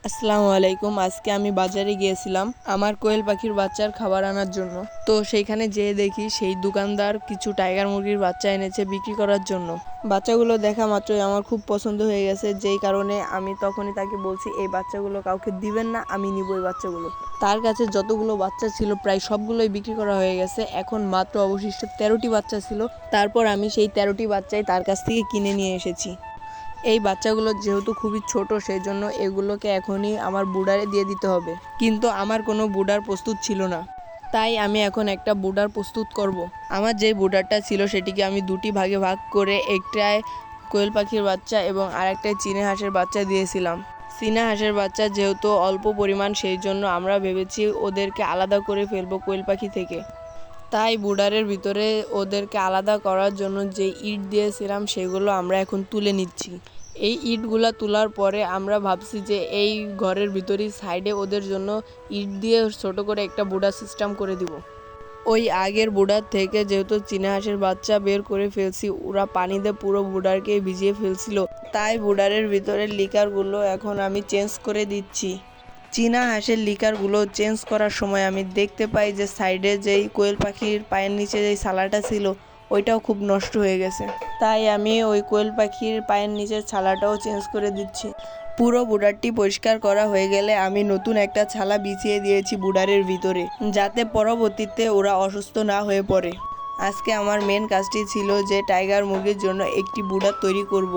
আসসালামু আলাইকুম। আজকে আমি বাজারে গিয়েছিলাম আমার কোয়েল পাখির বাচ্চার খাবার আনার জন্য। তো সেইখানে যেয়ে দেখি সেই দোকানদার কিছু টাইগার মুরগির বাচ্চা এনেছে বিক্রি করার জন্য। বাচ্চাগুলো দেখা মাত্রই আমার খুব পছন্দ হয়ে গেছে, যেই কারণে আমি তখনই তাকে বলছি এই বাচ্চাগুলো কাউকে দিবেন না, আমি নিব এই বাচ্চাগুলো। তার কাছে যতগুলো বাচ্চা ছিল প্রায় সবগুলোই বিক্রি করা হয়ে গেছে। এখন মাত্র অবশিষ্ট 13টি বাচ্চা ছিল। তারপর আমি সেই 13টি বাচ্চাই তার কাছ থেকে কিনে নিয়ে এসেছি। এই বাচ্চাগুলো যেহেতু খুবই ছোট, সেই জন্য এগুলোকে এখনই আমার বুডারে দিয়ে দিতে হবে। কিন্তু আমার কোনো বুডার প্রস্তুত ছিল না, তাই আমি এখন একটা বুডার প্রস্তুত করব। আমার যে বুডারটা ছিল সেটিকে আমি দুটি ভাগে ভাগ করে একটায় কোয়েল পাখির বাচ্চা এবং আরেকটায় চীনা হাঁসের বাচ্চা দিয়েছিলাম। চীনা হাঁসের বাচ্চা যেহেতু অল্প পরিমাণ, সেই জন্য আমরা ভেবেছি ওদেরকে আলাদা করে ফেলবো কোয়েল পাখি থেকে। তাই বুডারের ভিতরে ওদেরকে আলাদা করার জন্য যে ইট দিয়েছিলাম সেগুলো আমরা এখন তুলে নিচ্ছি। এই ইটগুলা তোলার পরে আমরা ভাবছি যে এই ঘরের ভিতরেই সাইডে ওদের জন্য ইট দিয়ে ছোট করে একটা বুডার সিস্টেম করে দিব। ওই আগের বুডার থেকে যেহেতু চীনা হাঁসের বাচ্চা বের করে ফেলছি, ওরা পানিতে পুরো বুডারকে ভিজিয়ে ফেলছিল, তাই বুডারের ভিতরের লিকারগুলো এখন আমি চেঞ্জ করে দিচ্ছি। চীনা হাঁসের লিকারগুলো চেঞ্জ করার সময় আমি দেখতে পাই যে সাইডে যেই কোয়েল পাখির পায়ের নিচে যেই ছালাটা ছিল ওইটাও খুব নষ্ট হয়ে গেছে। তাই আমি ওই কোয়েল পাখির পায়ের নিচের ছালাটাও চেঞ্জ করে দিচ্ছি। পুরো বুডারটি পরিষ্কার করা হয়ে গেলে আমি নতুন একটা ছালা বিছিয়ে দিয়েছি বুডারের ভিতরে, যাতে পরবর্তীতে ওরা অসুস্থ না হয়ে পড়ে। আজকে আমার মেন কাজটি ছিল যে টাইগার মুরগির জন্য একটি বুডার তৈরি করব।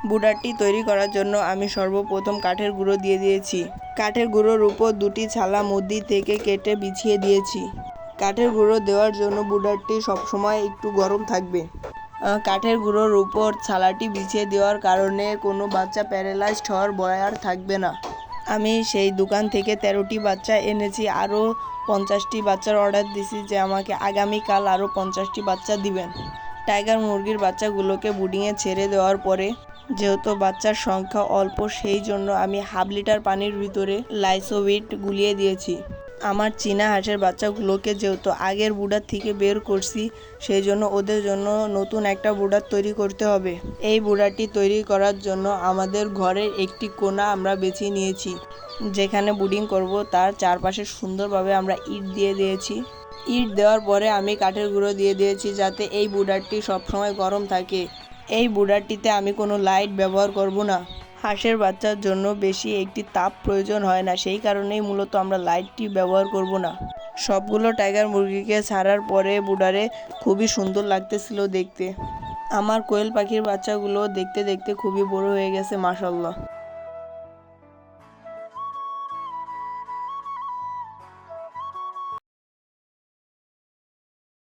বুডারটি তৈরি করার জন্য আমি সর্বপ্রথম কাঠের গুঁড়ো দিয়ে দিয়েছি। কাঠের গুঁড়োর উপর দুটি ছালা মধ্যি থেকে কেটে বিছিয়ে দিয়েছি। কাঠের গুঁড়ো দেওয়ার জন্য বুডারটি সবসময় একটু গরম থাকবে। কাঠের গুঁড়োর উপর ছালাটি বিছিয়ে দেওয়ার কারণে কোনো বাচ্চা প্যারালাইজড হওয়ার ভয় আর থাকবে না। আমি সেই দোকান থেকে 13টি বাচ্চা এনেছি, আরও 50টি বাচ্চার অর্ডার দিছি যে আমাকে আগামীকাল আরও 50টি বাচ্চা দিবেন। টাইগার মুরগির বাচ্চাগুলোকে বুডিংয়ে ছেড়ে দেওয়ার পরে যেহেতু বাচ্চার সংখ্যা অল্প, সেই জন্য আমি হাফ লিটার পানির ভিতরে লাইসোভিট গুলিয়ে দিয়েছি। আমার চীনা হাঁসের বাচ্চাগুলোকে যেহেতু আগের বুডার থেকে বের করছি, সেই জন্য ওদের জন্য নতুন একটা বুডার তৈরি করতে হবে। এই বুডারটি তৈরি করার জন্য আমাদের ঘরের একটি কোণা আমরা বেছে নিয়েছি। যেখানে বুডিং করব তার চারপাশে সুন্দরভাবে আমরা ইট দিয়ে দিয়েছি। ইট দেওয়ার পরে আমি কাঠের গুঁড়ো দিয়ে দিয়েছি যাতে এই বুডারটি সবসময় গরম থাকে। এই বুডারটিতে আমি কোনো লাইট ব্যবহার করব না। হাঁসের বাচ্চার জন্য বেশি একটি তাপ প্রয়োজন হয় না, সেই কারণেই মূলত আমরা লাইটটি ব্যবহার করব না। সবগুলো টাইগার মুরগিকে ছাড়ার পরে বুডারে খুবই সুন্দর লাগতেছিল দেখতে। আমার কোয়েল পাখির বাচ্চাগুলো দেখতে দেখতে খুবই বড় হয়ে গেছে, মাশাআল্লাহ।